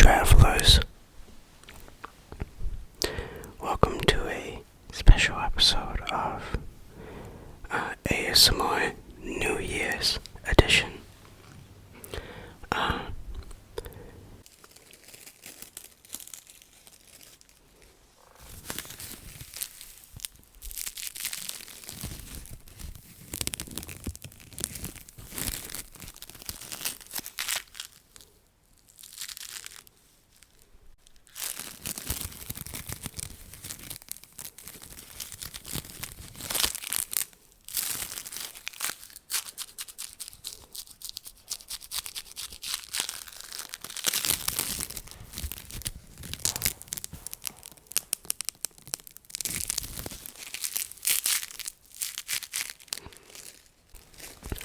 travelers. Welcome to a special episode of ASMR New Year's edition.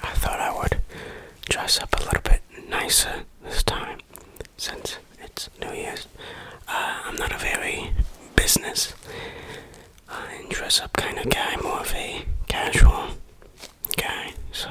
I thought I would dress up a little bit nicer this time since it's New Year's. I'm not a very business and dress up kind of guy, more of a casual guy, so.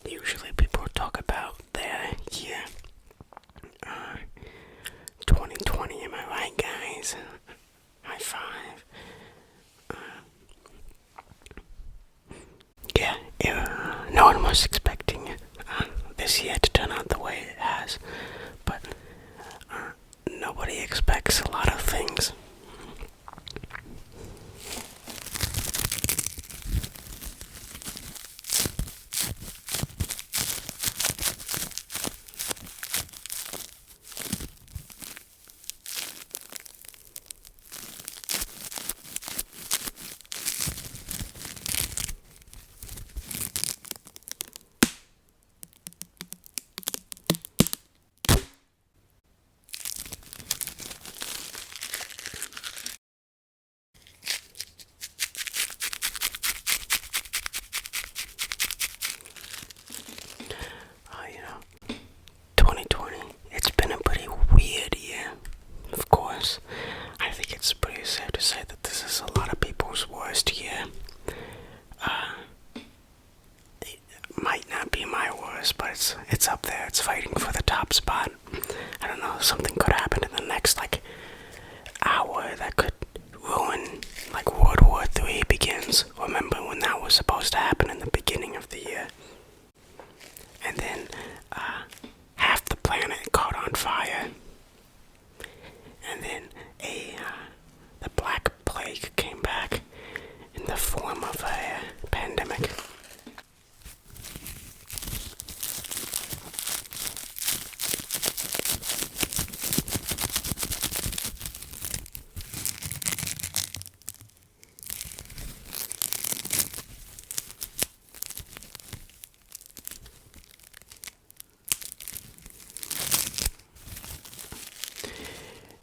Usually people talk about their year. 2020, am I right, guys? High five. No one was expecting this year to turn out the way it has, but nobody expects a lot of things. You know, 2020, it's been a pretty weird year, of course. I think it's pretty safe to say that this is a lot of people's worst year. It might not be my worst, but it's up there. It's fighting for the top spot. I don't know, something could happen in the next, hour that could ruin, World War III begins. Remember when that was supposed to happen in the beginning of the year? And then, half the planet caught on fire. And then the Black Plague came back in the form of a pandemic.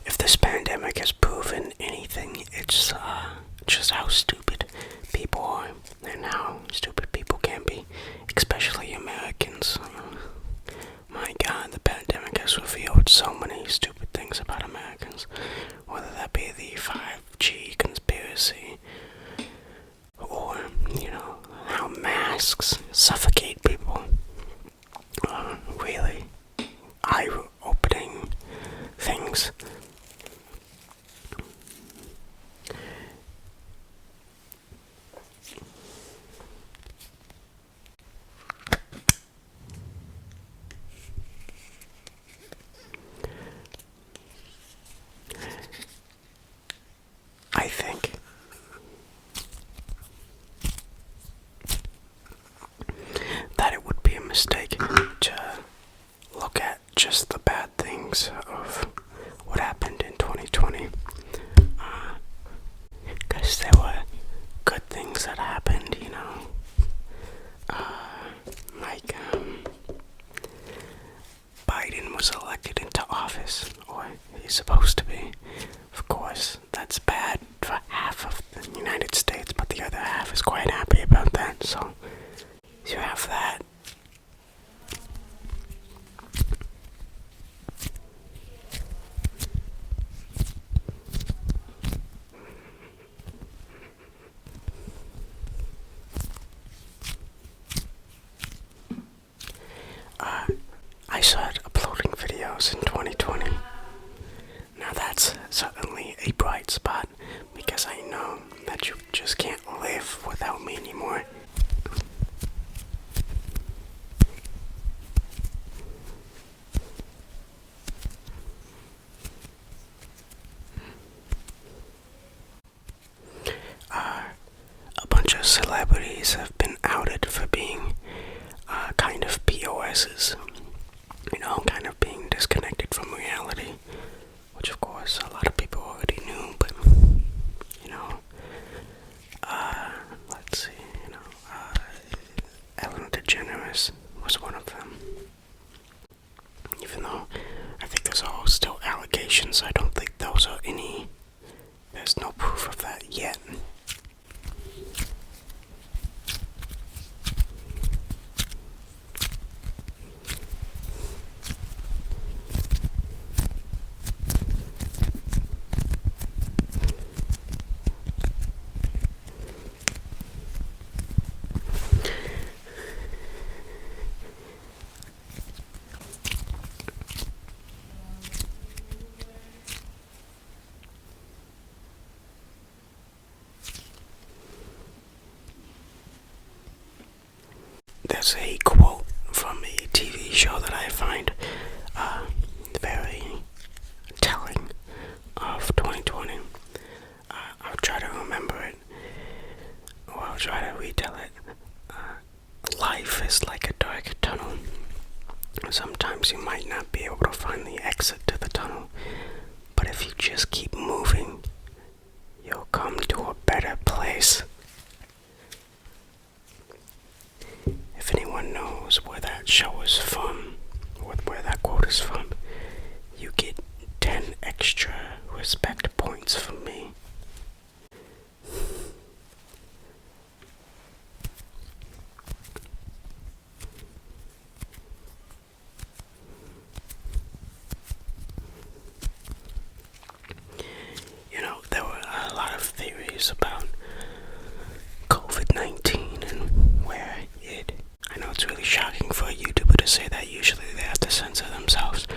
If this pandemic has proven anything, it's just how stupid people are and how stupid people can be, especially Americans. My God, the pandemic has revealed so many stupid things about Americans, whether that be the 5G conspiracy or, how masks suffocate people. Really eye-opening things. I think that it would be a mistake to look at just the bad things of what happened in 2020. Because there were good things that happened, like shows in 2020. Now that's certainly a bright spot because I know that you just can't live without me anymore. A bunch of celebrities have been outed for being kind of POSs, kind of being disconnected from reality, which of course a lot of people already knew, but, let's see, Ellen DeGeneres was one of them. Even though I think those are all still allegations, I don't think those are there's no proof of that yet. There's a quote from a TV show that I find very telling of 2020. I'll try to remember it, or I'll try to retell it. Life is like a dark tunnel. Sometimes you might not be able to find the exit to the tunnel, but if you just keep moving, you'll come to a better place. If anyone knows where that show is from, or where that quote is from, you get 10 extra respect points from me. There were a lot of theories about COVID-19 and where I know it's really shocking for a YouTuber to say that. Usually they have to censor themselves.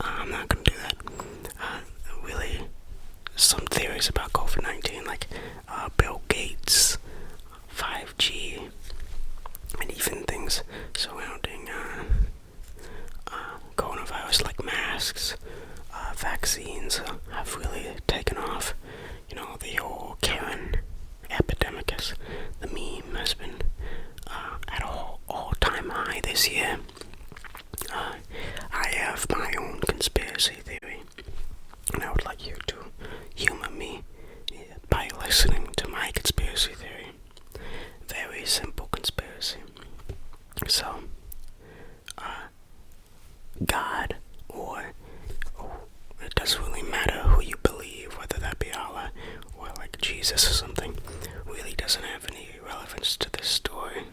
I'm not going to do that. Really, some theories about COVID-19, like Bill Gates, 5G, and even things surrounding coronavirus, like masks, vaccines, have really taken off. The whole Karen epidemic, the meme has been at an all-time high this year. I have my own conspiracy theory, and I would like you to humor me by listening to my conspiracy theory. Very simple conspiracy. So, God, or it doesn't really matter who you believe, whether that be Allah or like Jesus or something, really doesn't have any relevance to this story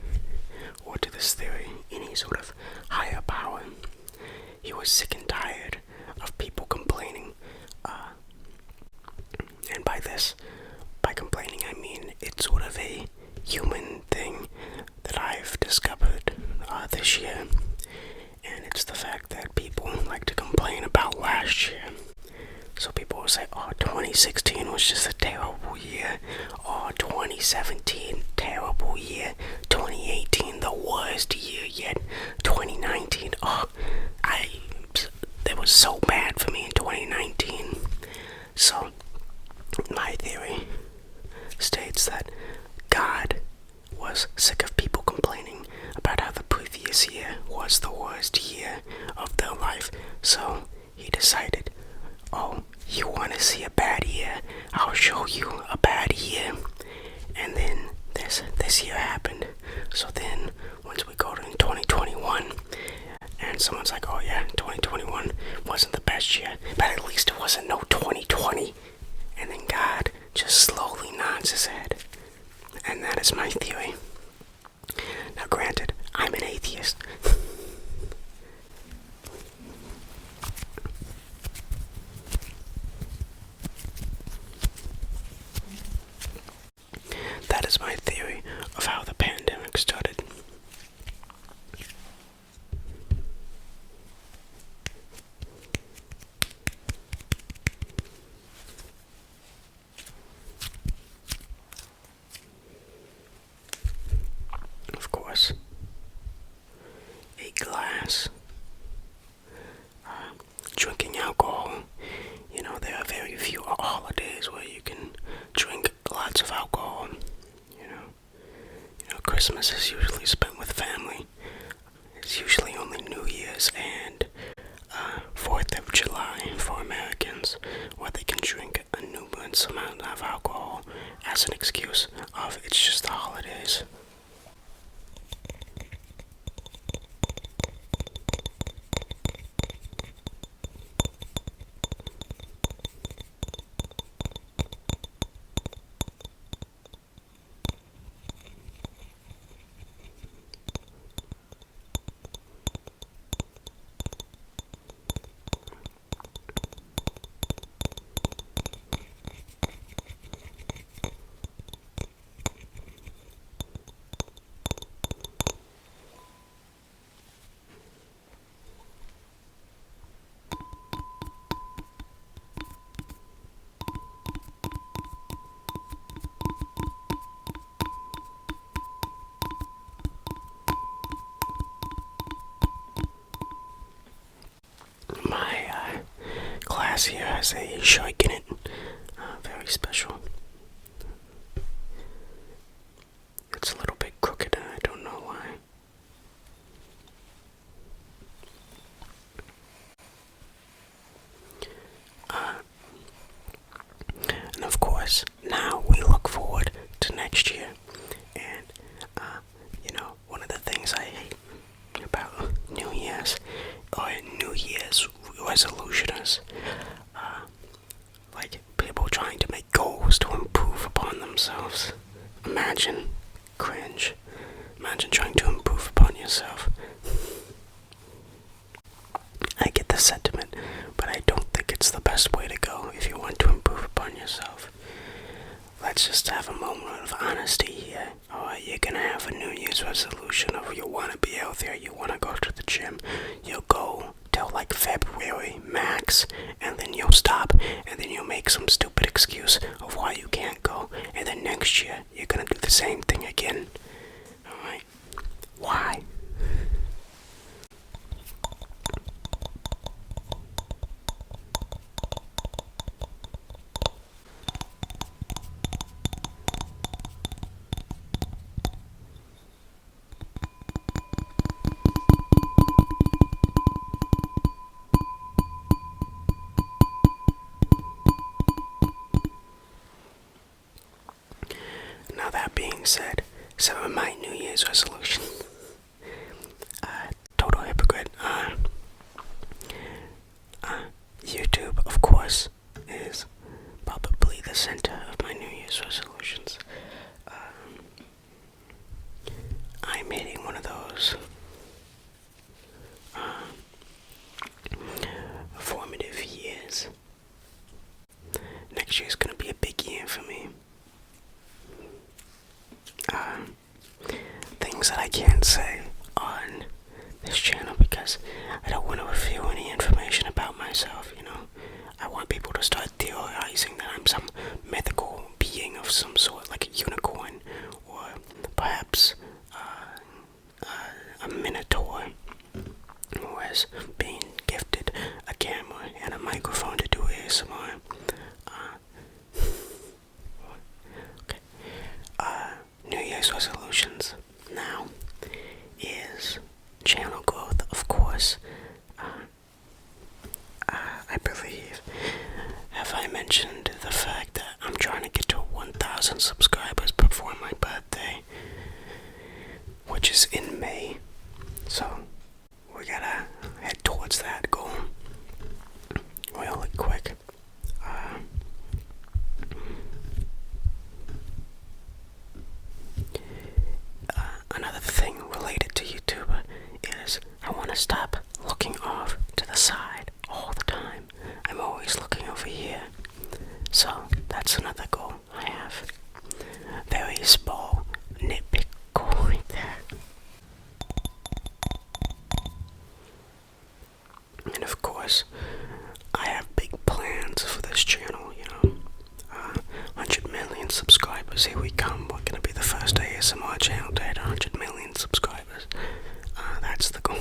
or to this theory. Any sort of higher power. He was sick and tired of people complaining, and by complaining I mean it's sort of a human thing that I've discovered this year, and it's the fact that people like to complain about last year. So people will say, 2016 was just a terrible year. 2017, terrible year. 2018, the worst year yet. 2019, it was so bad for me in 2019. So, my theory states that God was sick of people complaining about how the previous year was the worst year of their life. So, he decided, you want to see a bad year? I'll show you a bad year. And then this year happened. So then, once we go to 2021, and someone's like, 2021 wasn't the best year, but at least it wasn't no 2020. And then God just slowly nods his head. And that is my theory. Now granted, I'm an atheist. That is my theory of how the pandemic started. friends. Drinking alcohol. You know, there are very few holidays where you can drink lots of alcohol. Christmas is usually spent with family. It's usually only New Year's and 4th of July for Americans, where they can drink a numerous amount of alcohol as an excuse of it's just the holidays. My class here has a shark in it. Very special. It's a little bit crooked and I don't know why. And of course, now we look forward to next year. And, one of the things I hate about New Year's or New Year's resolutions, like people trying to make goals to improve upon themselves. Imagine, cringe. Imagine trying to improve upon yourself. I get the sentiment, but I don't think it's the best way to go if you want to improve upon yourself. Let's just have a moment of honesty here. Alright, you're gonna have a New Year's resolution of you wanna be healthier, you wanna go to the gym. You'll go till like February max, and then you'll stop, and then you'll make some stupid excuse of why you can't go, and then next year you're gonna do the same thing again. Alright? Why? Now that being said, some of my New Year's resolution, total hypocrite. YouTube, of course, is probably the center of my New Year's resolutions. I'm hitting one of those formative years. Next year's gonna be a big year for me. Things that I can't say on this channel because I don't want to reveal any information about myself, I want people to start theorizing that I'm some mythical being of some sort, like a unicorn, or perhaps a minotaur, who is being gifted a camera and a microphone to do ASMR. New Year's resolutions now is channel growth, of course. I believe, have I mentioned the fact that I'm trying to get to 1,000 subscribers before my birthday, which is in May, so we gotta head towards that goal really quick. Another thing related to YouTube is I want to stop looking off to the side all the time. I'm always looking over here. So that's another goal I have. Very small nitpick goal right there. And of course, I have big plans for this channel, 100 million subscribers, here we come. We're gonna be the first ASMR channel to hit 100 million subscribers. That's the goal.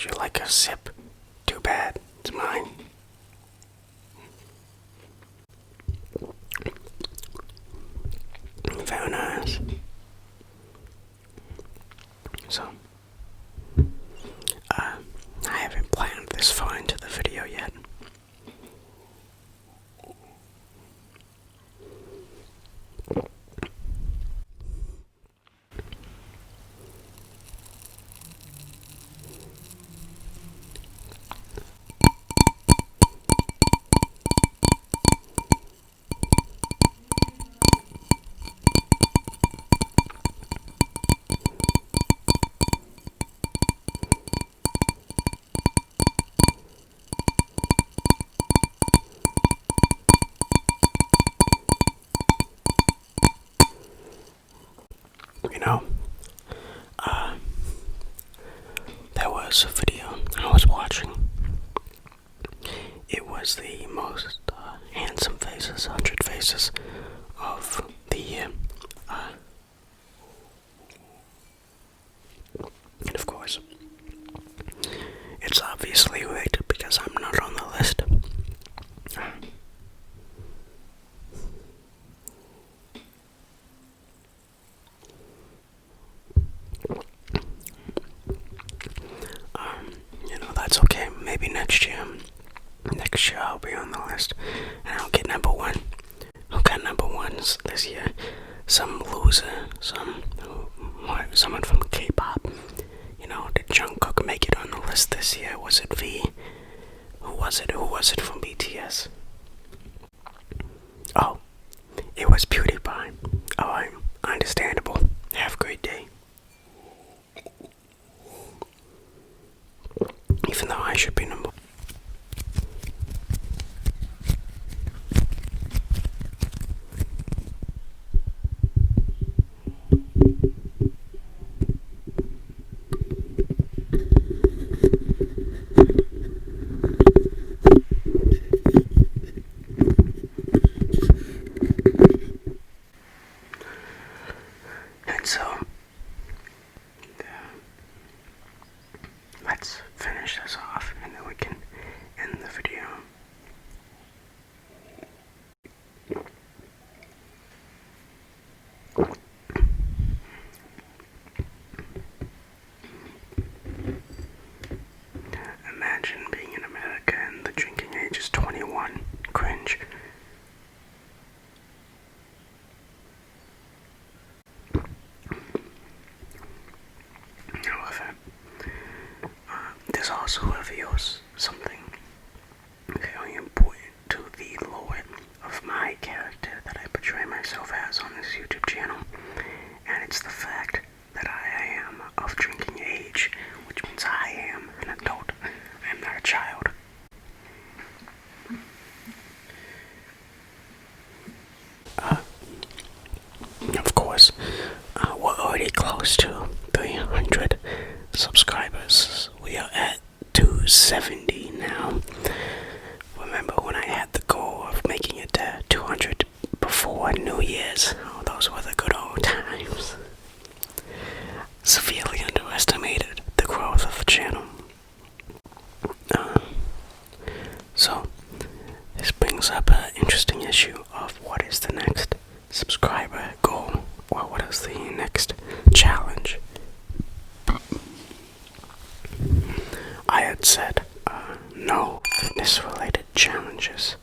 Would you like a sip? Too bad, it's mine. Very nice. So, I haven't planned this far into the video yet. You know, there was a video I was watching. It was the most handsome faces, 100 faces of the year. And of course, it's obviously rigged because I'm not on the list. That's okay. Maybe next year. Next year I'll be on the list and I'll get number one. Who got number ones this year? Some loser, someone from K-pop. You know, did Jungkook make it on the list this year? Was it V? Who was it? Who was it from BTS? Oh, it was PewDiePie. Alright, understandable. Have a great day. Even though I should be number. And so, let's finish this off and then we can end the video. Imagine being in America and the drinking age is 21. Cringe. However, this also reveals something very important to the lore of my character that I portray myself as on this YouTube channel, and it's the fact that I am of drinking age, which means I am an adult. I am not a child. Of course, we're already close to 300 subscribers. We are at 270 now. Remember when I had the goal of making it to 200 before New Year's? Oh, those were the good old times. Severely underestimated the growth of the channel. So, this brings up an interesting issue of what is the next subscriber goal, or what is the next challenge. I had said no fitness related challenges.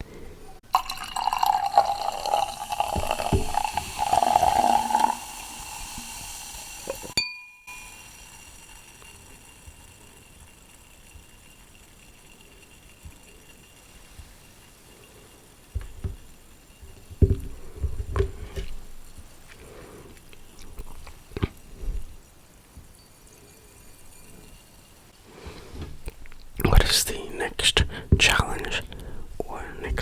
What is the next challenge or next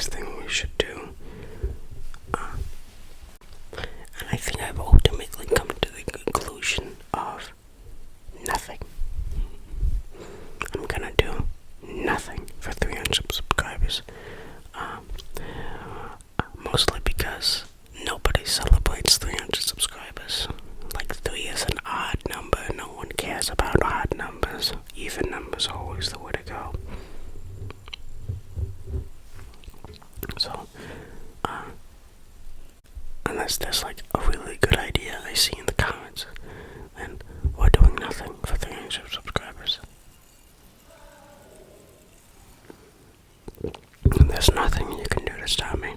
like a really good idea I see in the comments, and we're doing nothing for 300 subscribers. And there's nothing you can do to stop me.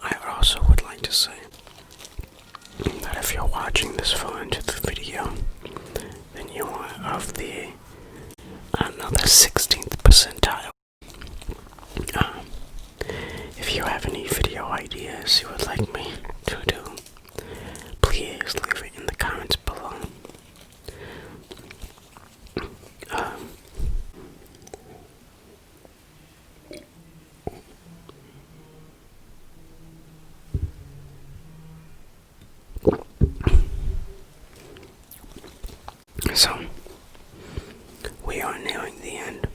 I also would like to say that if you're watching this far into the video, then you are of the, I don't know, the 16th percentile. Um, if you have any video ideas you would like me to do, please leave it in the comments below. Um, so, we are nearing the end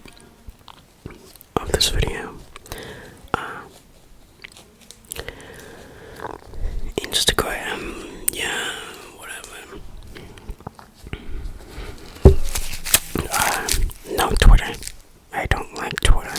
of this video. Instagram, yeah, whatever. No Twitter. I don't like Twitter.